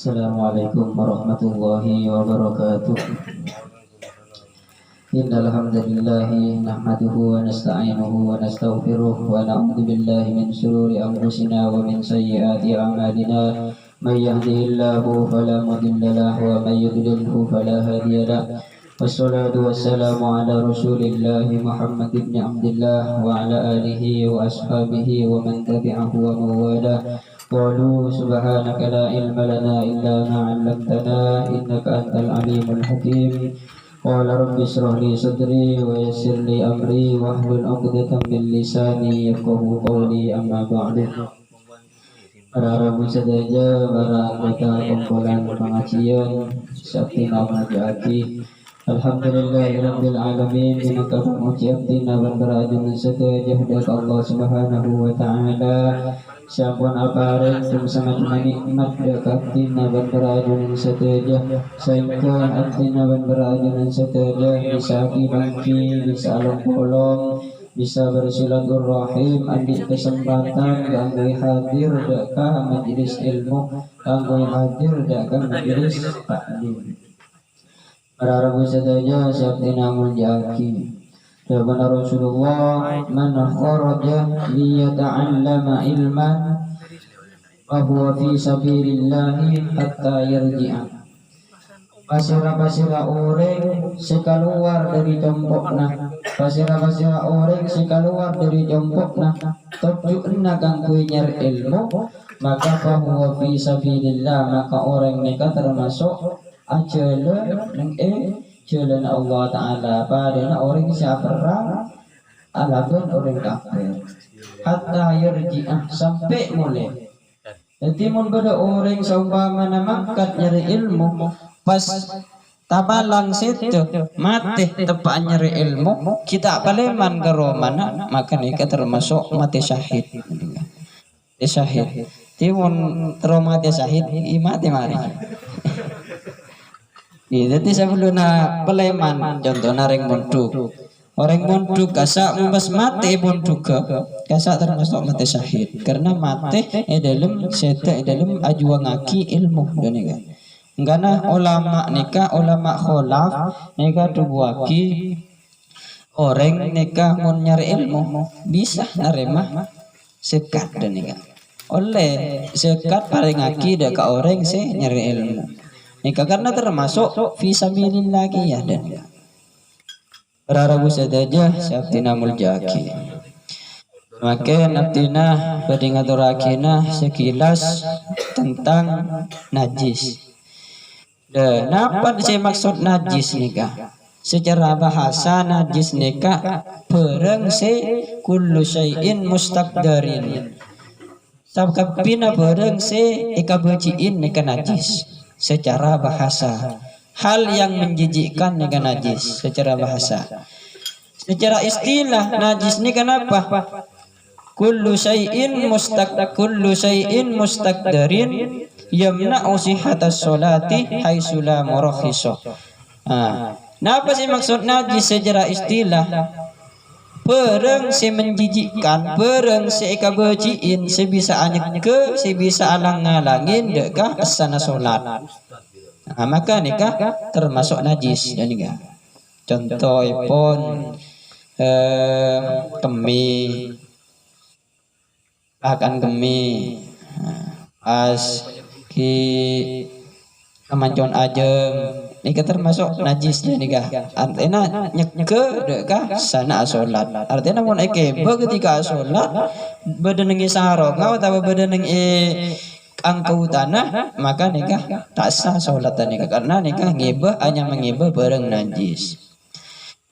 Assalamualaikum warahmatullahi wabarakatuh. Innal hamdalillahi nahmaduhu wa nasta'inuhu wa nastaghfiruh wa na'udzu billahi min shururi anfusina wa min sayyiati a'malina. May yahdihillahu fala mudilla lahu wa may yudlilhu fala hadiya lahu. Wassalatu wassalamu ala Rasulillahi Muhammad ibn Abdullah wa ala alihi wa ashabihi wa man tabi'ahu wa mawalah. Qalu subhanaka la ilma lana illa ma 'allamtana innaka antal alimul hakim. Qala rabbi ishrah li sadri wa yassir li amri wahlul 'uqdatam min lisani yafqahu qawli, amma ba'du. Para rabu sedaya, para anggota kumpulan pengajian Sakti Nama Jati, alhamdulillahirabbil alamin. Minaka muji abdina wa barajun sedaya dak Allah Subhanahu wa taala. Siapun aparen tum sangat menikmat dekat abdina wa barajun sedaya, sehingga abdina wa barajun sedaya bisa kibangki, bisa alam kolong, bisa bersilaturahim, ambil kesempatan kanggo hadir dekat majelis ilmu, kanggo hadir dekat majelis taklim. Para rabu sedaya siaptina muljaki. Sabana Rasulullah, man kharaja liyata'allama ilman wa huwa fi sabilillahi hatta yarji'a. Pasira-pasira orang sekaluar dari jompokna, pasira-pasira orang sekaluar dari jompokna, tujuanna kanggo nyari ilmu, maka fahuwa fi sabilillah, maka orang mereka termasuk ajala nang jalan Allah Ta'ala. Padahal orang siapa perang alapun orang kafir hatta yarji'ah, sampai mulai. Jadi mun beda orang seumpama mangkat nyari ilmu pas tabalang situ mati tepat nyari ilmu, kita paleman ke romana, maka nikah termasuk mati syahid. Syahid timun mati syahid mati mari. Jadi sebelum peleman contoh nareng munduk, orang munduk kasak membas mati munduk kasak termasuk mati syahid, karena mati dalam seta dalam ajuang aki ilmu dan nikah. Karena ulama nikah, ulama kholaf nikah tubuaki orang nikah mun nyari ilmu bisa narema sekat dan nikah. Oleh sekat paling aki deka orang se nyari ilmu. Nikah karena termasuk fisabilillah ya dan rarabu saja siaptina muljaki. Maka nabtina badingadurakina sekilas tentang najis. Dan apa sih maksud najis nikah? Secara bahasa najis nikah pereng se kullu syai'in mustaqdarin. Sabkapina pereng se ikabaciin nikah najis. Secara bahasa hal yang menjijikkan nikah najis secara bahasa. Secara istilah najis ini kenapa? Kullu syai'in mustaqdarin yamna'u sihhatas sholati haitsu la murakhiso. Nah, apa sih maksud najis secara istilah? Pereng si menjijikkan, pereng si ikabeciin, si bisa anyeke, si bisa alang-alangin dekah asana solat. Nah, maka nikah termasuk najis dan nikah. Contoh pun kemi as ki kamancon ajeng nikah termasuk najis ya nikah. Artinya nyeke dekah sana solat. Artinya mun eke ketika solat bedenengi saronga atau bedenengi angkau tanah, maka nikah tak sah solat nikah karena nikah ngibah hanya mengibah bareng najis.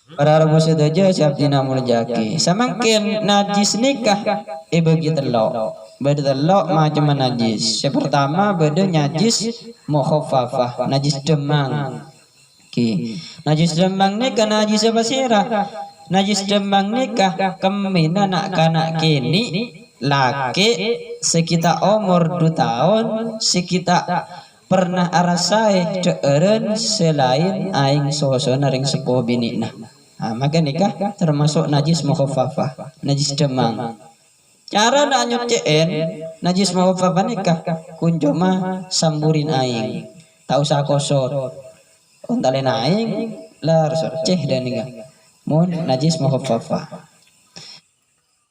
Para rabu sedaja siaptina muljaki. Semakin najis nikah bagi telok. Beda telok macam najis. Yang pertama beda najis mukhaffafah, najis demang. Najis demang nikah najis apa sirah? Najis demang nikah kemina nak kanak kini laki sekitar umur 2 tahun sekitar pernah arasai deeren selain aing sosona ring sepuh bini nah. Maka nikah termasuk najis mukhaffafah, najis demang. Cara nak nyuciin najis muhafafa nikah kunjo mah samburin aing. Tak usah kosor. Ontalen aing lar suci dan nikah. Mun najis muhafafa.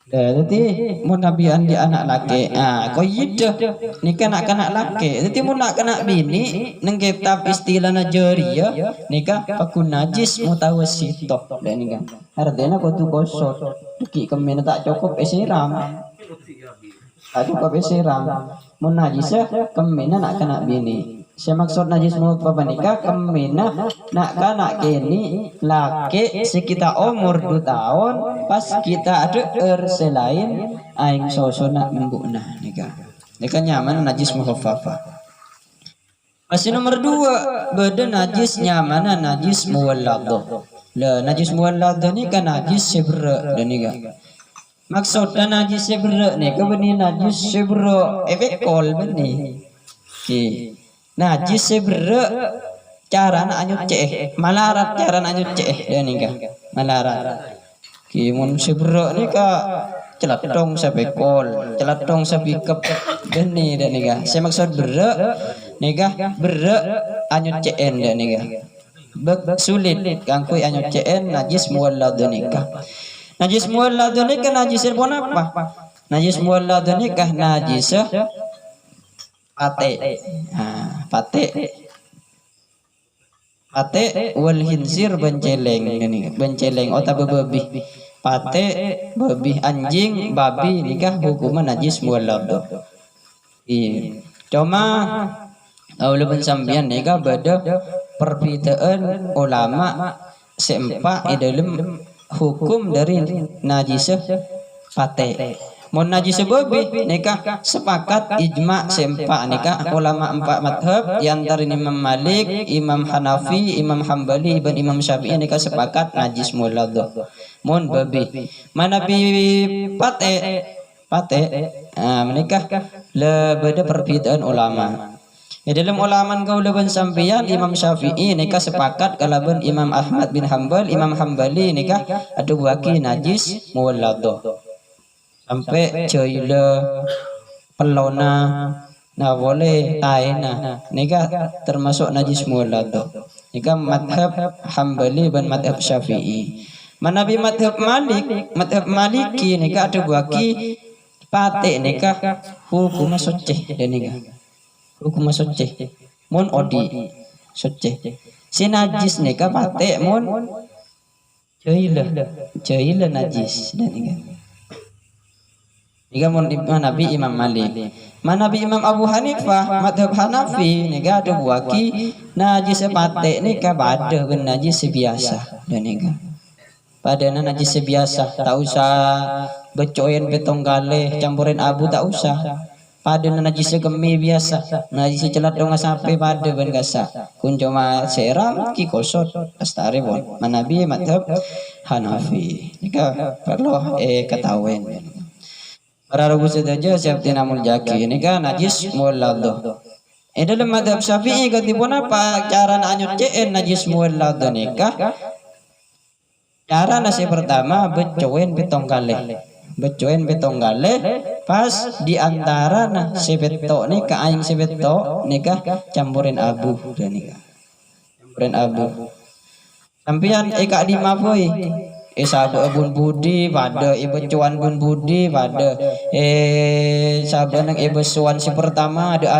Jadi mun nabian di anak laki, kau yidah nikah nak anak laki. Jadi mun nak anak bini neng kitab istilah najaria nikah pakun najis mutawasito dan nikah. Artinya kau tu kosor, tuki kemana tak cukup esiram. Tak cukup esiram. Mun najis kemana nak anak bini. Saya maksud najis muhafafa nikah kemana nak anak kini laki sekitar umur 2 tahun pas kita ada selain aing sosona membukna nikah. Nikah nyaman najis muhafafa. Masih nomor 2 beda najis nyaman najis muwalladah. Lah najis muwalladah ni kan najis sebra dan nikah. Maksudnya najis sebra ni kebenih najis sebra efek kol benih. Okey. Najis sebra cara nak nyuci malarat cara nak nyuci dan nikah malarat. Kimun sebra ni ka celatong sampai kol, celatong sampai kep geni dan nikah. Saya maksud bera nikah bera anyucen dan nikah. Bek sulit kangkui anyucen najis muwallad nikah. Najis muwallad nikah najis pun apa? Najis muwallad nikah najis pate. Pate wal hinzir benceleng ini benceleng otak bebi pate bebi anjing babi nikah hukuman najis muwallad. Cuma ulun sambian nikah beda perbedaan ulama seempat dalam hukum dari najis pate. Mun najis babi nikah sepakat ijma sempak nikah ulama 4 madhab di antara Imam Malik, Imam Hanafi, Imam Hambali dan Imam Syafi'i nikah sepakat najis muwallad. Mun babi mana bi pate menikah lebeda perbedaan ulama. Dalam ulama kau leban sampeyan Imam Syafi'i nikah sepakat kalaban Imam Ahmad bin Hambal, Imam Hambali nikah ada waki najis muwallad. Sampai joila pelona nah boleh taina nikah termasuk najis muwallad. Nikah madhab Hambali dan madhab Syafi'i. Manabi madhab Maliki nikah ada waki pate nikah hukum suci dan nikah hukum suci mun odi suci si najis nikah pate mun joila najis dan nikah. Jika Nabi Imam Malik, Nabi Imam Abu Hanifah, madhab Hanafi, nikah ada buaki najis pate nikah pada ben najis biasa dan nikah. Pada najis biasa, tak usah becoin betong galeh, campurin abu tak usah. Pada najis kemi biasa, najis celat dong sampai pada ben gasa. Kun cuma seram ki kosot astari bon. Nabi madhab Hanafi, nikah perlu ketahuan. Para rugu saja siap tinamul jaki ini kan najis muwallad. Dalam madhab Syafi'i katipun apa cara nyuciin najis muwallad nikah? Cara nasi pertama becoin betong galeh. Becoin betong galeh pas di antara sebeto nikah aing sebeto nikah campurin abu dan nikah. Campurin abu. Sampian eka di mafoi. Sahabat bun budi pada ibu cuan bun budi pada sahabat nang ibu suan si pertama ada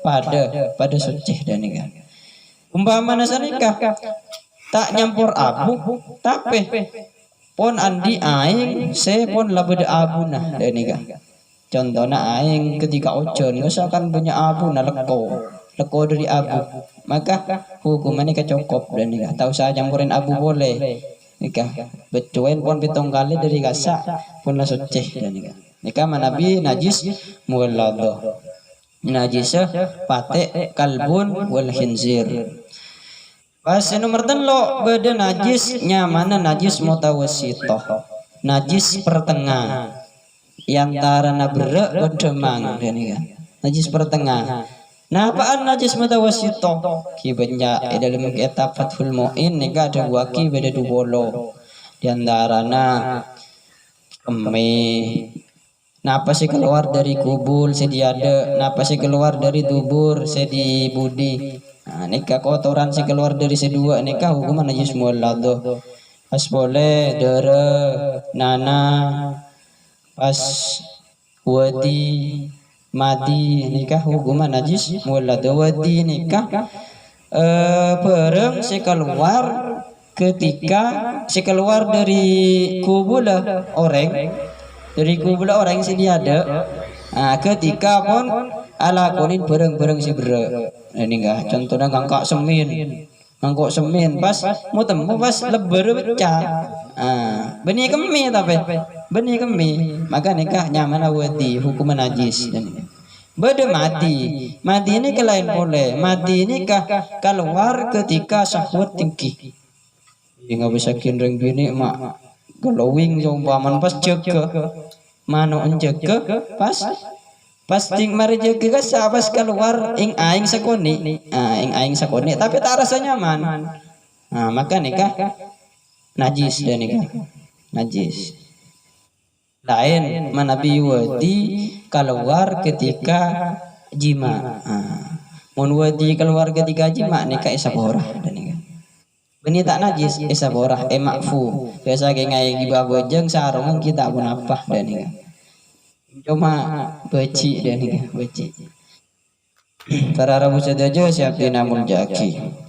pada suci dan nikah. Umpama nasa nikah tak nyampur abu tapi pon andi aing se pon labeda abu nah dan nikah. Contohnya aing ketika ocon misalkan punya abu nah leko dari abu maka hukumannya kecukup dan nikah. Tak usah campurin abu boleh. Nikah becuin pun betong kali dari kasak pun lah suci dan nikah Nabi najis muwallad najis pate kalbun wal khinzir. Pas nomor 3 beda najis nyamana najis mutawassithah najis pertengah antara nabra bedemang dan nikah najis pertengah. Nah, apaan najis mutawassithah? Ki banyak dalam kitab Fathul Mu'in nikah ada waki beda 20. Di antarana kemi Napa sih keluar dari kubul sediada, napa sih keluar dari dubur sedi budi. Nah, nikah kotoran sih keluar dari sedua nikah hukuman najis muallado. Pas boleh dere nana pas wadi madi nikah hukuman najis muallado. Wadi nikah pereng si keluar ketika si keluar dari kubul orang dari kubur orang yang sedia ada. Nah, ketika pun ala konin bereng-bereng si bere. Ini enggak contohnya ngangkok semin pas mau temu pas leber pecah. Benih kemi tapi benih kemi maka nikah nyaman awati hukuman najis dan beda mati ini kelain boleh mati ini keluar ketika syahwat tinggi. Nggak bisa kinreng bini mak glowing umpaman pas jaga mano jaga pas ting mari jaga ka pas keluar ing aing sakoni tapi tak rasa nyaman. Maka nikah najis dan nikah najis lain manabi wadi keluar ketika jima. Mun wadi keluar ketika jima nikah isaborah dan nikah beni tak najis esa borah makfu biasa kayak ngai giba bojeng sarungan kita pun apa dan ini cuma beci dan ini beci para rabu sedajo siap dinamul jaki.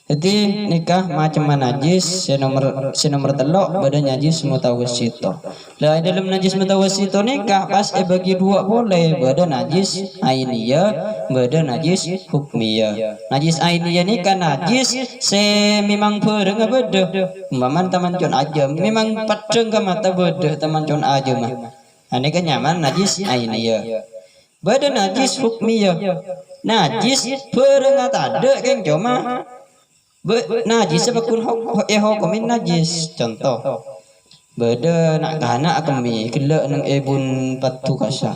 Jadi nikah macam najis si nomor telok badan najis mutawassito. Lah dalam najis mutawassito nikah pas bagi dua boleh badan najis ainiyah badan najis hukmiyah. Najis ainiyah nikah najis se memang pereng beda. Maman taman con aja memang padeng ka mata beda taman con aja mah. Ane kan nyaman najis ainiyah. Badan najis hukmiyah. Najis pereng ada keng cuma najis sebekun hukumin najis contoh beda nak kana kami kelak nang ebun patu kasa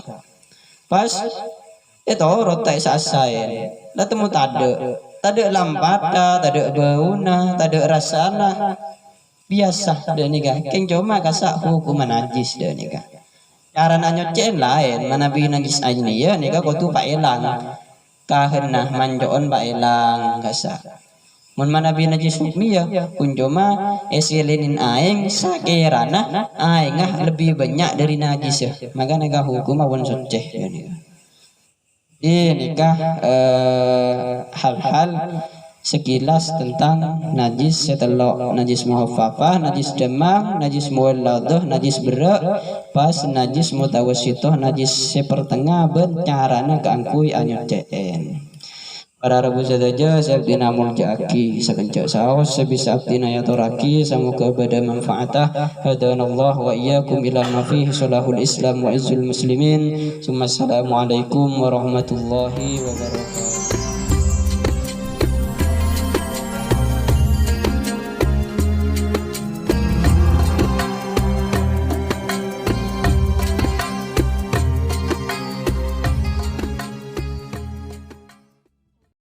pas itu rotai sasain lah temu tade lambat tade bauna tade rasana biasa dan nikah keng cuma kasa hukuman najis dan nikah cara nyocen lain mana bi najis ini ya nikah kau tu pak elang kahenah manjoon pak elang kasa mun manabi najis hukmiyah kunjoma eselinin aing sakirana aingah lebih banyak dari najis ya maka nikah hukum awan soceh ya nikah hal-hal sekilas tentang najis setelok najis muhaffafah najis demam najis muwalladah najis berak pas najis mutawassithah najis sepertengah bencarana keangkui anyocen. Para rabu saja saya dinamul jaki sekencak saos sebisa abdina ya toraki semoga pada manfaatah hadanallah wa iyyakum ila ma fihi salahul islam wa izzul muslimin. Assalamualaikum warahmatullahi wabarakatuh.